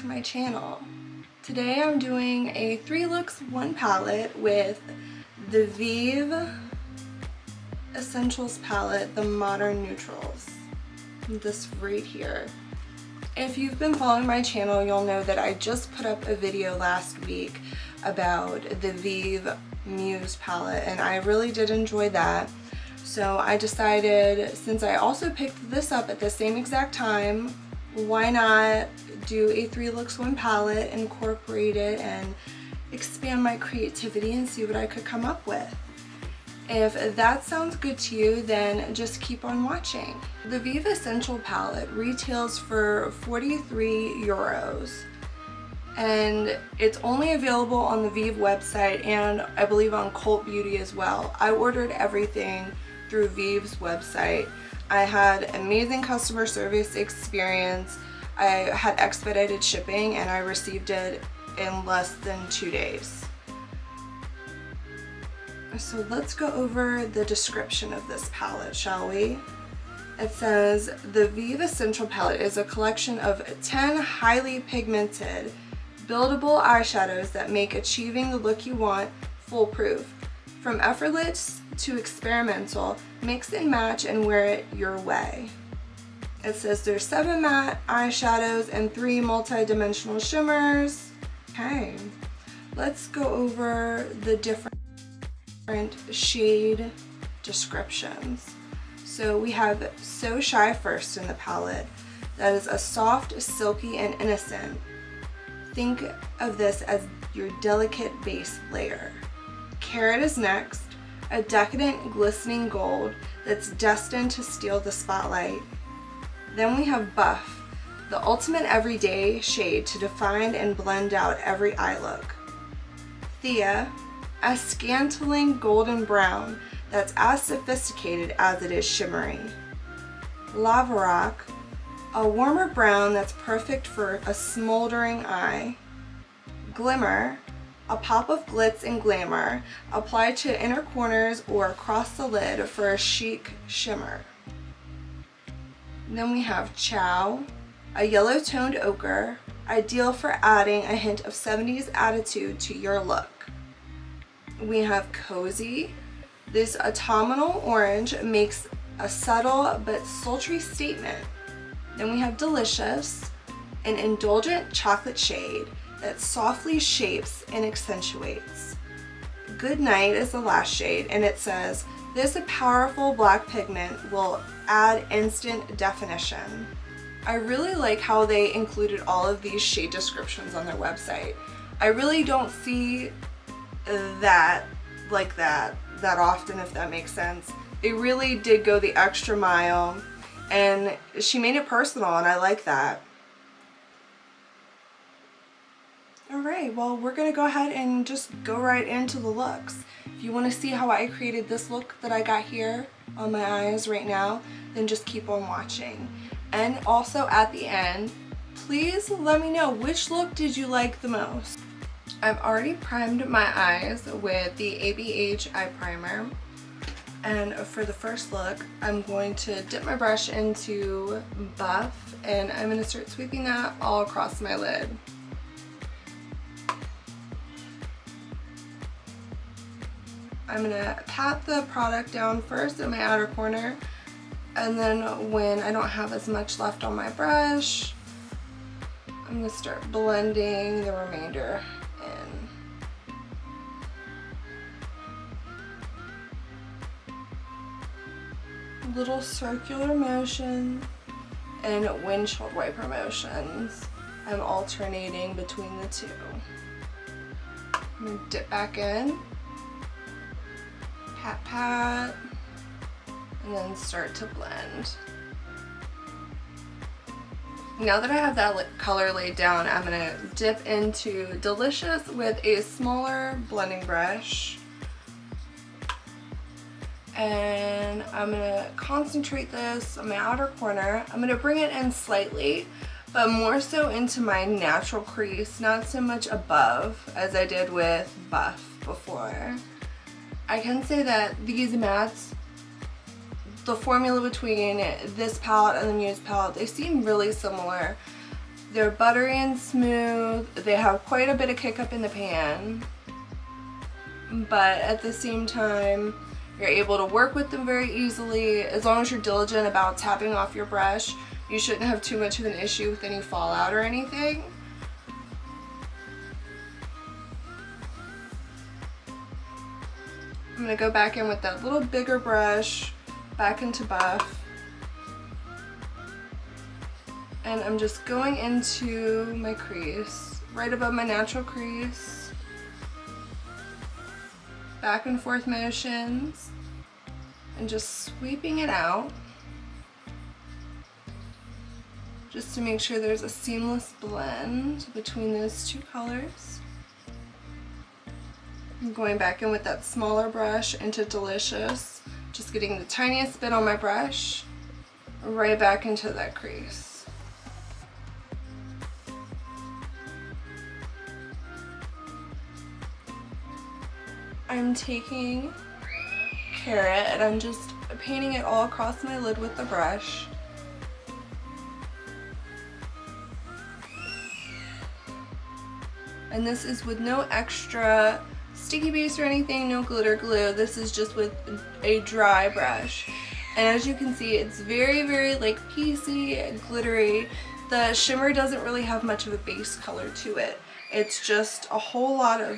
my channel. Today I'm doing a 3 looks 1 palette with the VIEVE Essentials palette, the Modern Neutrals. This right here. If you've been following my channel, you'll know that I just put up a video last week about the VIEVE Muse palette, and I really did enjoy that. So I decided, since I also picked this up at the same exact time, why not do a 3 looks 1 palette, incorporate it, and expand my creativity and see what I could come up with. If that sounds good to you, then just keep on watching. The VIEVE Essential palette retails for 43 euros, and it's only available on the VIEVE website and I believe on Cult Beauty as well. I ordered everything through VIEVE's website. I had amazing customer service experience. I had expedited shipping and I received it in less than 2 days. So let's go over the description of this palette, shall we? It says, the VIEVE Essential palette is a collection of 10 highly pigmented, buildable eyeshadows that make achieving the look you want foolproof. From effortless to experimental, mix and match and wear it your way. It says there's 7 matte eyeshadows and 3 multi-dimensional shimmers. Okay, let's go over the different shade descriptions. So we have So Shy first in the palette. That is a soft, silky, and innocent. Think of this as your delicate base layer. Carrot is next, a decadent glistening gold that's destined to steal the spotlight. Then we have Buff, the ultimate everyday shade to define and blend out every eye look. Thea, a scantling golden brown that's as sophisticated as it is shimmery. Lava Rock, a warmer brown that's perfect for a smoldering eye. Glimmer, a pop of glitz and glamour applied to inner corners or across the lid for a chic shimmer. Then we have Chow, a yellow-toned ochre, ideal for adding a hint of 70s attitude to your look. We have Cozy. This autumnal orange makes a subtle but sultry statement. Then we have Delicious, an indulgent chocolate shade that softly shapes and accentuates. Good Night is the last shade, and it says, this powerful black pigment will add instant definition. I really like how they included all of these shade descriptions on their website. I really don't see that often, if that makes sense. They really did go the extra mile, and she made it personal, and I like that. Alright, well, we're gonna go ahead and just go right into the looks. If you want to see how I created this look that I got here on my eyes right now, then just keep on watching. And also at the end, please let me know, which look did you like the most? I've already primed my eyes with the ABH eye primer, and for the first look I'm going to dip my brush into Buff, and I'm going to start sweeping that all across my lid. I'm going to pat the product down first in my outer corner, and then when I don't have as much left on my brush, I'm going to start blending the remainder in. Little circular motion and windshield wiper motions. I'm alternating between the two. I'm going to dip back in, pat pat, and then start to blend. Now that I have that color laid down, I'm going to dip into Delicious with a smaller blending brush. And I'm going to concentrate this on my outer corner. I'm going to bring it in slightly, but more so into my natural crease, not so much above as I did with Buff before. I can say that these mattes, the formula between this palette and the Muse palette, they seem really similar. They're buttery and smooth. They have quite a bit of kick up in the pan, but at the same time, you're able to work with them very easily. As long as you're diligent about tapping off your brush, you shouldn't have too much of an issue with any fallout or anything. I'm gonna go back in with that little bigger brush, back into buff. And I'm just going into my crease, right above my natural crease. Back and forth motions, and just sweeping it out. Just to make sure there's a seamless blend between those two colors. I'm going back in with that smaller brush into Delicious, just getting the tiniest bit on my brush, right back into that crease. I'm taking Carrot and I'm just painting it all across my lid with the brush. And this is with no extra sticky base or anything, no glitter glue. This is just with a dry brush. And as you can see, it's very, very like piecey and glittery. The shimmer doesn't really have much of a base color to it. It's just a whole lot of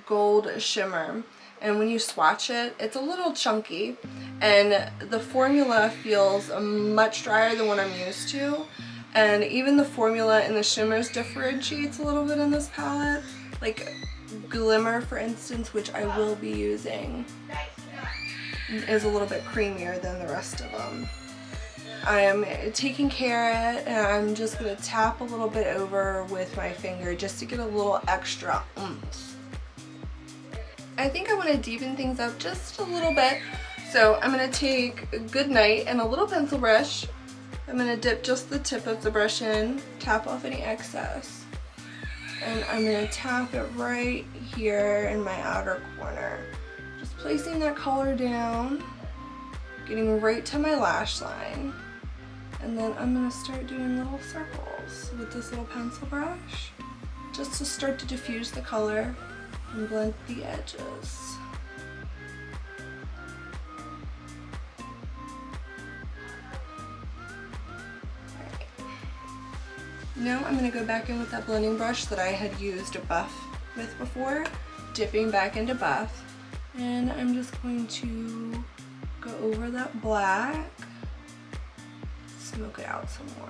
gold shimmer. And when you swatch it, it's a little chunky. And the formula feels much drier than what I'm used to. And even the formula and the shimmers differentiates a little bit in this palette. Like Glimmer, for instance, which I will be using, is a little bit creamier than the rest of them. I'm taking Carrot and I'm just going to tap a little bit over with my finger just to get a little extra oomph. I think I want to deepen things up just a little bit. So I'm going to take Goodnight and a little pencil brush. I'm going to dip just the tip of the brush in, tap off any excess. And I'm going to tap it right here in my outer corner. Just placing that color down, getting right to my lash line. And then I'm going to start doing little circles with this little pencil brush, just to start to diffuse the color and blend the edges. Now I'm going to go back in with that blending brush that I had used a buff with before, dipping back into buff, and I'm just going to go over that black, smoke it out some more.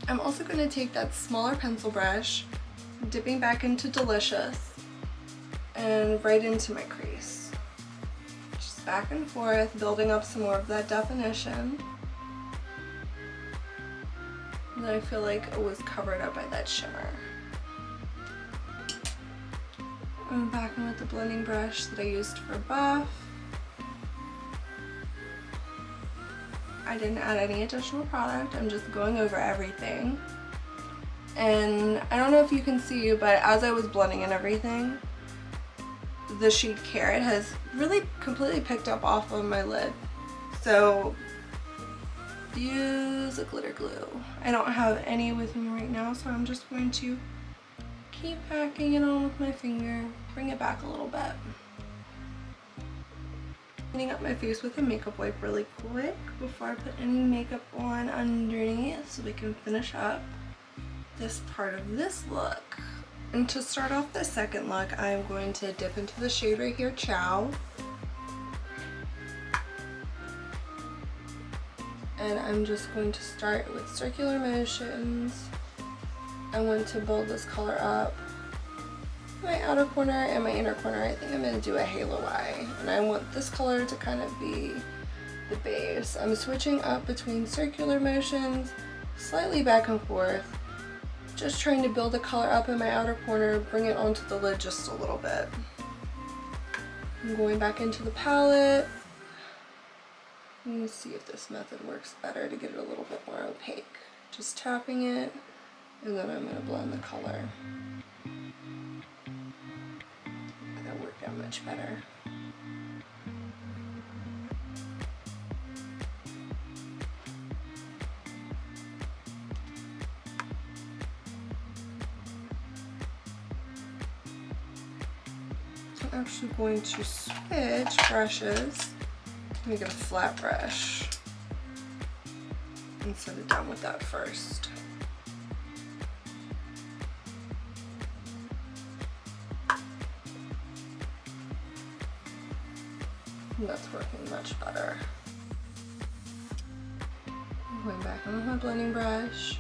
I'm also going to take that smaller pencil brush, dipping back into Delicious, and right into my crease. Just back and forth, building up some more of that definition that I feel like it was covered up by that shimmer. I'm back in with the blending brush that I used for buff. I didn't add any additional product, I'm just going over everything. And I don't know if you can see, but as I was blending and everything, the shade Carrot has really completely picked up off of my lid. So use a glitter glue. I don't have any with me right now, so I'm just going to keep packing it on with my finger, bring it back a little bit. Cleaning up my face with a makeup wipe really quick before I put any makeup on underneath so we can finish up this part of this look. And to start off the second look, I'm going to dip into the shade right here, Chow. And I'm just going to start with circular motions. I want to build this color up. My outer corner and my inner corner, I think I'm going to do a halo eye. And I want this color to kind of be the base. I'm switching up between circular motions, slightly back and forth. Just trying to build the color up in my outer corner, bring it onto the lid just a little bit. I'm going back into the palette. Let me see if this method works better to get it a little bit more opaque. Just tapping it And then I'm going to blend the color. That worked out much better. I'm actually going to switch brushes. Let me get a flat brush and set it down with that first. And that's working much better. I'm going back in with my blending brush,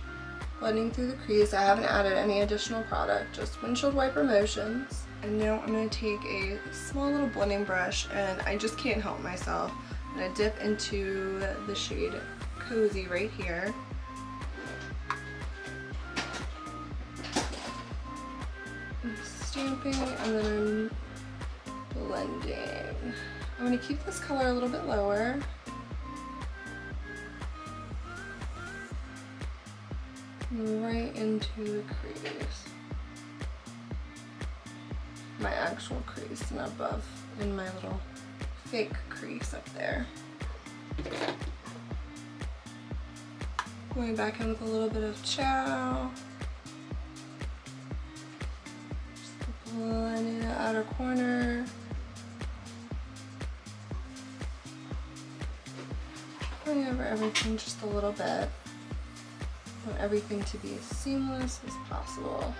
blending through the crease. I haven't added any additional product, just windshield wiper motions. And now I'm going to take a small little blending brush, and I just can't help myself. I'm going to dip into the shade Cozy right here. I'm stamping and then I'm blending. I'm going to keep this color a little bit lower. Right into the crease. My actual crease and above in my little fake crease up there. Going back in with a little bit of chow. Just blending the outer corner. Going over everything just a little bit. I want everything to be as seamless as possible.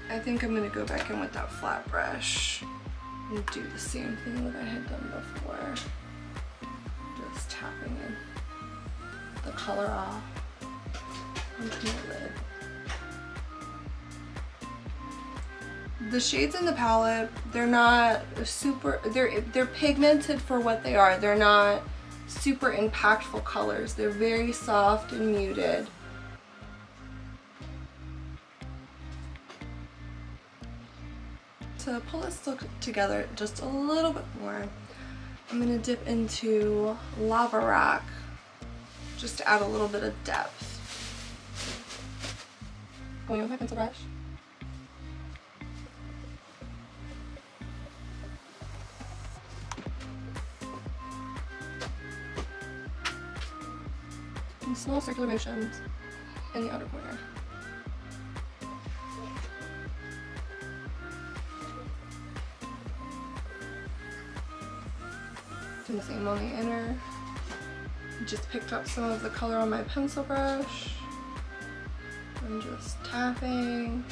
I think I'm going to go back in with that flat brush and do the same thing that I had done before. Just tapping in the color off onto my lid. The shades in the palette, they're not super, they're pigmented for what they are. They're not super impactful colors. They're very soft and muted. To pull this look together just a little bit more, I'm going to dip into Lava Rock just to add a little bit of depth. Going with my pencil brush. And small circular motions in the outer corner. Do the same on the inner. Just picked up some of the color on my pencil brush. I'm just tapping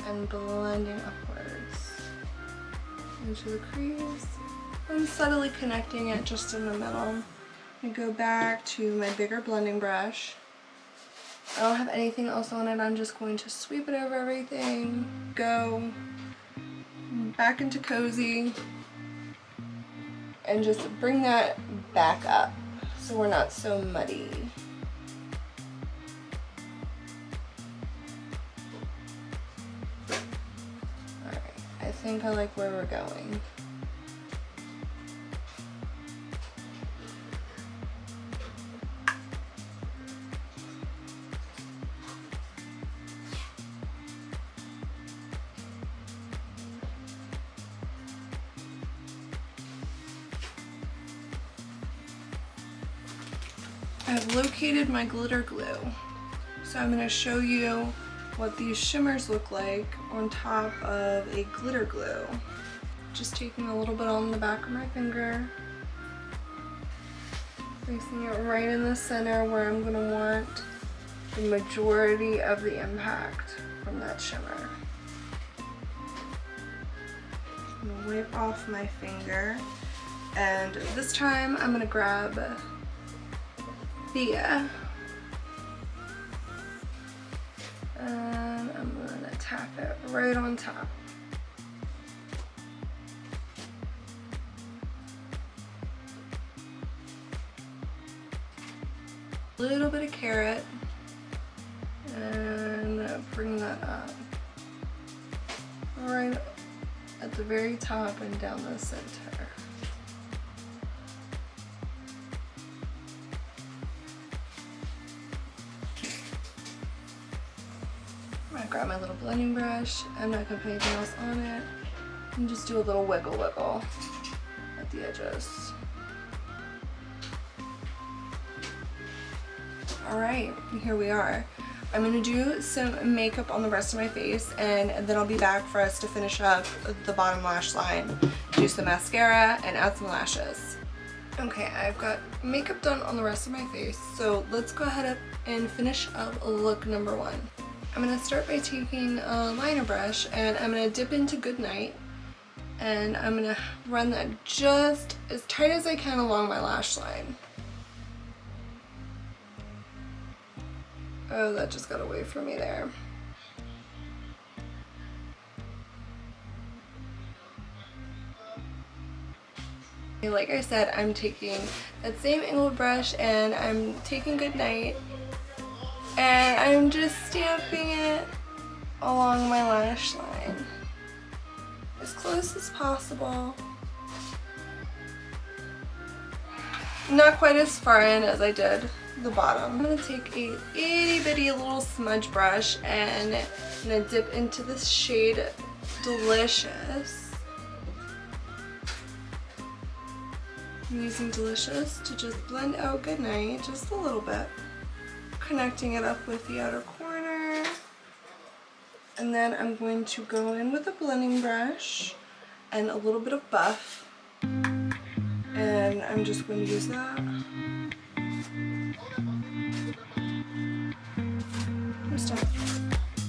and blending upwards into the crease. I'm subtly connecting it just in the middle. I go back to my bigger blending brush. I don't have anything else on it. I'm just going to sweep it over everything. Go back into Cozy. And just bring that back up so we're not so muddy. Alright, I think I like where we're going. I've located my glitter glue. So I'm going to show you what these shimmers look like on top of a glitter glue. Just taking a little bit on the back of my finger, placing it right in the center where I'm going to want the majority of the impact from that shimmer. I'm going to wipe off my finger, and this time I'm going to grab VIEVE, and I'm going to tap it right on top. A little bit of carrot, and bring that up right at the very top and down the center. grab my little blending brush. I'm not gonna put anything else on it. And just do a little wiggle wiggle at the edges. Alright, here we are. I'm going to do some makeup on the rest of my face, and then I'll be back for us to finish up the bottom lash line, do some mascara, and add some lashes. Okay, I've got makeup done on the rest of my face, so let's go ahead and finish up look number 1. I'm going to start by taking a liner brush, and I'm going to dip into Goodnight, and I'm going to run that just as tight as I can along my lash line. Oh, that just got away from me there. Like I said, I'm taking that same angled brush and I'm taking Goodnight and I'm just stamping it along my lash line as close as possible. Not quite as far in as I did the bottom. I'm going to take a itty bitty little smudge brush and I'm going to dip into this shade Delicious. I'm using Delicious to just blend out Goodnight just a little bit, connecting it up with the outer corner. And then I'm going to go in with a blending brush and a little bit of buff, and I'm just going to use that. Just to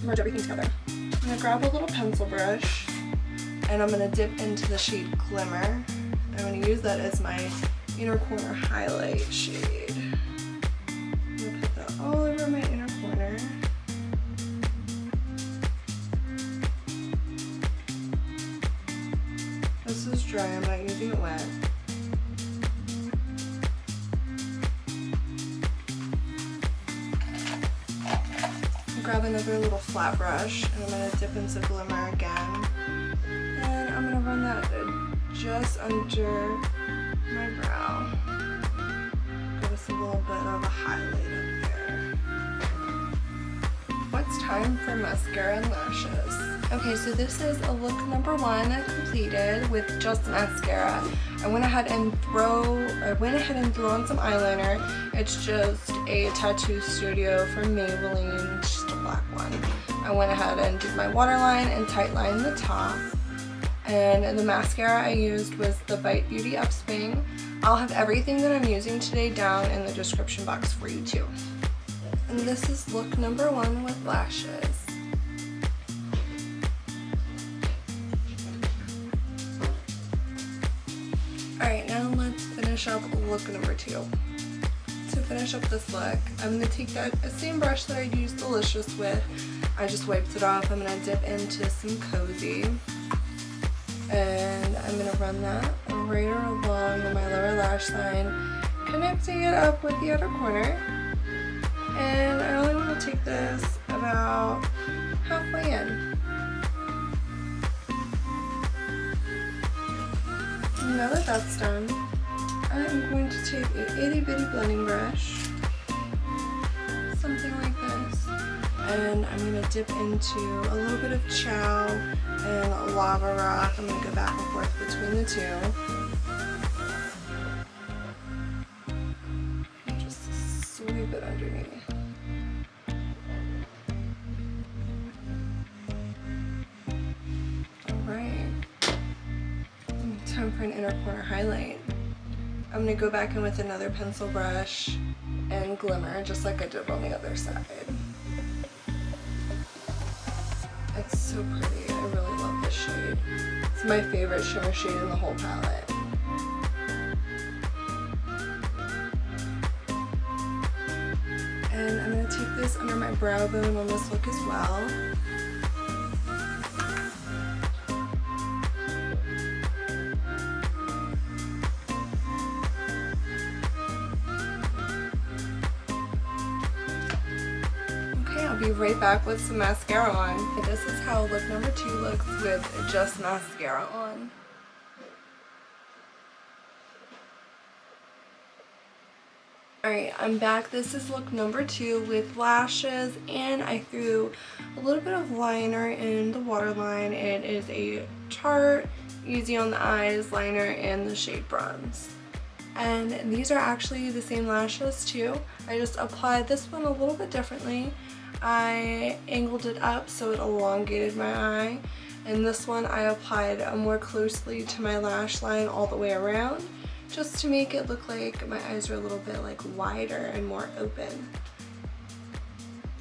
merge everything together. I'm going to grab a little pencil brush and I'm going to dip into the shade Glimmer. I'm going to use that as my inner corner highlight shade. I'm going to put that all over my inner corner. This is dry, I'm not using it wet. Grab another little flat brush and I'm going to dip into Glimmer again. And I'm going to run that just under my brow. Give us a little bit of a highlight up there. It's time for mascara and lashes. Okay, so this is a look number 1 completed with just mascara. I went ahead and threw on some eyeliner. It's just a Tattoo Studio from Maybelline, just a black one. I went ahead and did my waterline and tightline the top. And the mascara I used was the Bite Beauty Upswing. I'll have everything that I'm using today down in the description box for you too. And this is look number 1 with lashes. Alright, now let's finish up look number 2. To finish up this look, I'm going to take that same brush that I used Delicious with. I just wiped it off. I'm going to dip into some Cozy. And I'm going to run that right along my lower lash line, connecting it up with the outer corner. And I only want to take this about halfway in. Now that that's done, I'm going to take an itty bitty blending brush, something like this, and I'm going to dip into a little bit of Chow and Lava Rock. I'm going to go back and forth between the two. And just sweep it underneath. Alright. Time for an inner corner highlight. I'm going to go back in with another pencil brush and Glimmer, just like I did on the other side. It's so pretty. I really love this shade. It's my favorite shimmer shade in the whole palette. And I'm going to take this under my brow bone on this look as well. I'll be right back with some mascara on. This is how look number 2 looks with just mascara on. Alright, I'm back. This is look number 2 with lashes, and I threw a little bit of liner in the waterline. It is a Tarte Easy on the Eyes liner in the shade Bronze. And these are actually the same lashes too. I just applied this one a little bit differently. I angled it up so it elongated my eye, and this one I applied more closely to my lash line all the way around, just to make it look like my eyes are a little bit like wider and more open.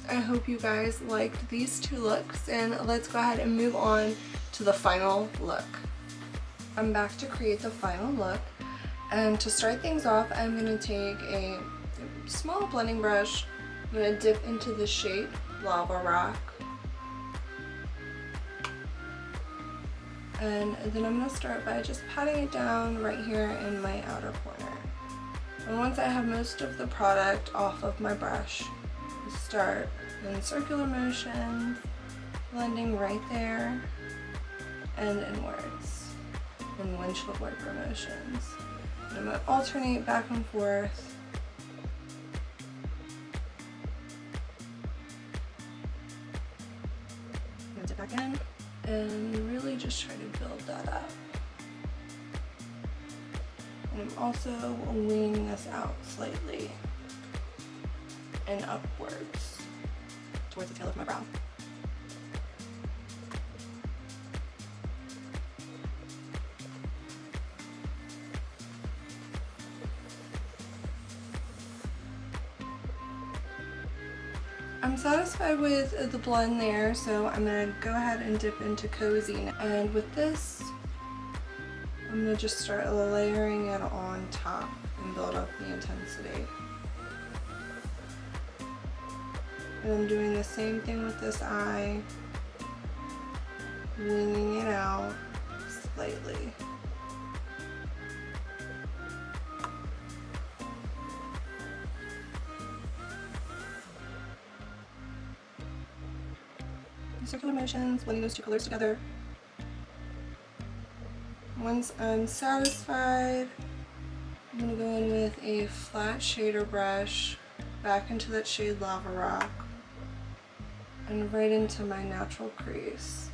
I hope you guys liked these 2 looks, and let's go ahead and move on to the final look. I'm back to create the final look, and to start things off, I'm going to take a small blending brush. I'm going to dip into the shade Lava Rock, and then I'm going to start by just patting it down right here in my outer corner. And once I have most of the product off of my brush, I'll start in circular motions, blending right there and inwards in windshield wiper motions. And I'm going to alternate back and forth. Dip back in and really just try to build that up. And I'm also winging this out slightly and upwards towards the tail of my brow. I'm satisfied with the blend there, so I'm going to go ahead and dip into Cozy. And with this, I'm going to just start layering it on top and build up the intensity. And I'm doing the same thing with this eye, winging it out slightly. Circular motions, blending those 2 colors together. Once I'm satisfied, I'm going to go in with a flat shader brush back into that shade Lava Rock and right into my natural crease.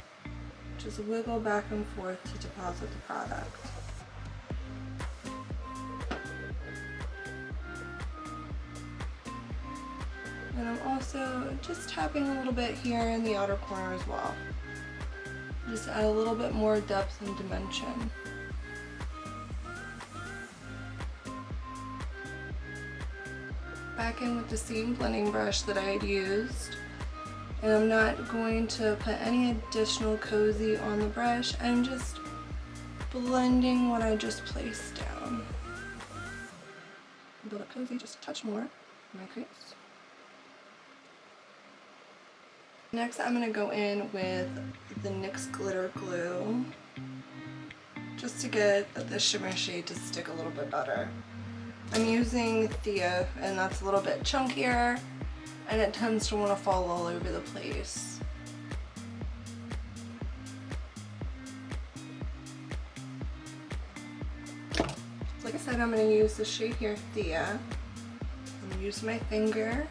Just wiggle back and forth to deposit the product. And I'm also just tapping a little bit here in the outer corner as well. Just add a little bit more depth and dimension. Back in with the same blending brush that I had used. And I'm not going to put any additional Cozy on the brush. I'm just blending what I just placed down. Build up Cozy just a touch more in my crease. Next, I'm going to go in with the NYX Glitter Glue, just to get the shimmer shade to stick a little bit better. I'm using Thea, and that's a little bit chunkier, and it tends to want to fall all over the place. Like I said, I'm going to use the shade here, Thea. I'm going to use my finger.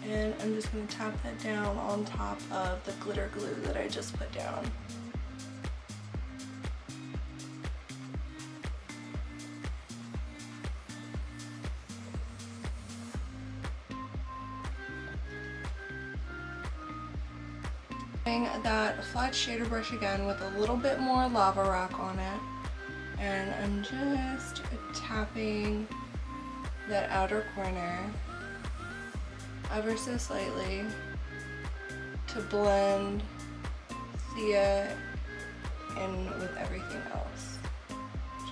And I'm just going to tap that down on top of the glitter glue that I just put down. That flat shader brush again with a little bit more Lava Rock on it. And I'm just tapping that outer corner ever so slightly to blend Thea in with everything else,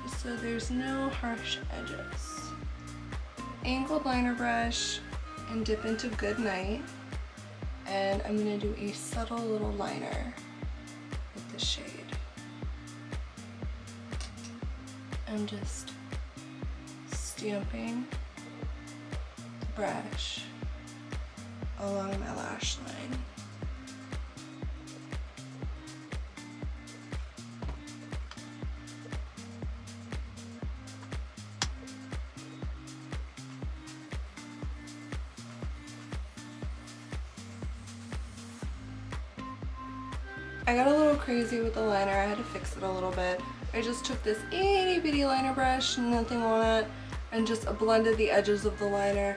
just so there's no harsh edges. Angled liner brush and dip into Good Night, and I'm going to do a subtle little liner with the shade. I'm just stamping the brush along my lash line. I got a little crazy with the liner. I had to fix it a little bit. I just took this itty bitty liner brush, nothing on it, and just blended the edges of the liner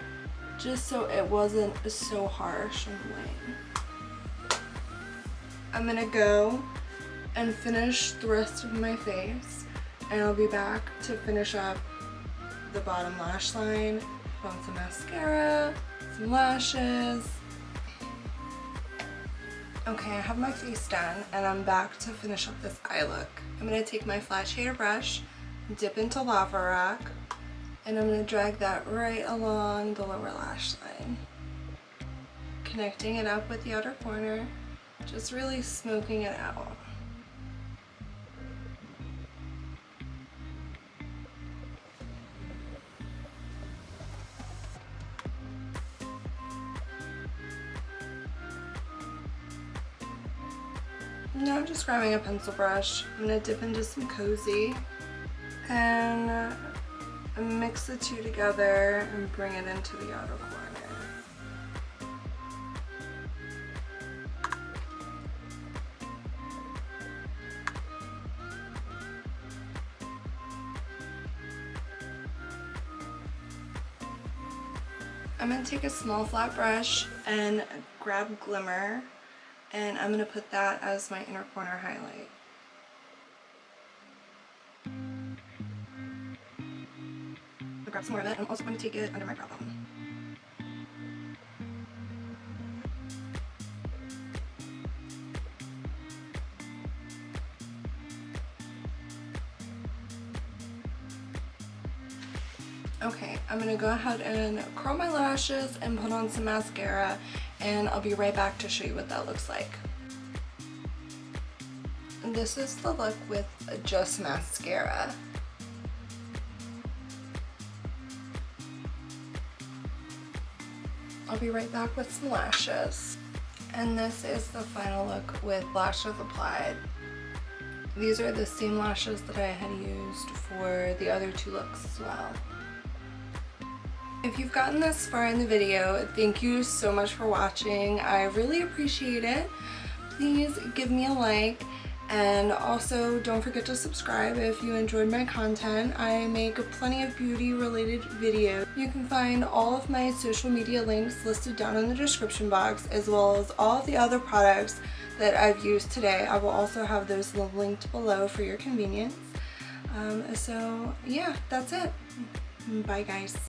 just so it wasn't so harsh and white. I'm gonna go and finish the rest of my face, and I'll be back to finish up the bottom lash line, put on some mascara, some lashes. Okay, I have my face done and I'm back to finish up this eye look. I'm going to take my flat shader brush, dip into Lava Rock, and I'm going to drag that right along the lower lash line, connecting it up with the outer corner, just really smoking it out. Now I'm just grabbing a pencil brush. I'm going to dip into some Cozy and mix the two together and bring it into the outer corner. I'm going to take a small flat brush and grab Glimmer, and I'm going to put that as my inner corner highlight. I'll grab some more of it, and I'm also going to take it under my brow bone. Okay, I'm going to go ahead and curl my lashes and put on some mascara, and I'll be right back to show you what that looks like. And this is the look with just mascara. I'll be right back with some lashes. And this is the final look with lashes applied. These are the same lashes that I had used for the other two looks as well. If you've gotten this far in the video, thank you so much for watching. I really appreciate it. Please give me a like, and also don't forget to subscribe if you enjoyed my content. I make plenty of beauty related videos. You can find all of my social media links listed down in the description box, as well as all of the other products that I've used today. I will also have those linked below for your convenience. So yeah, that's it. Bye guys.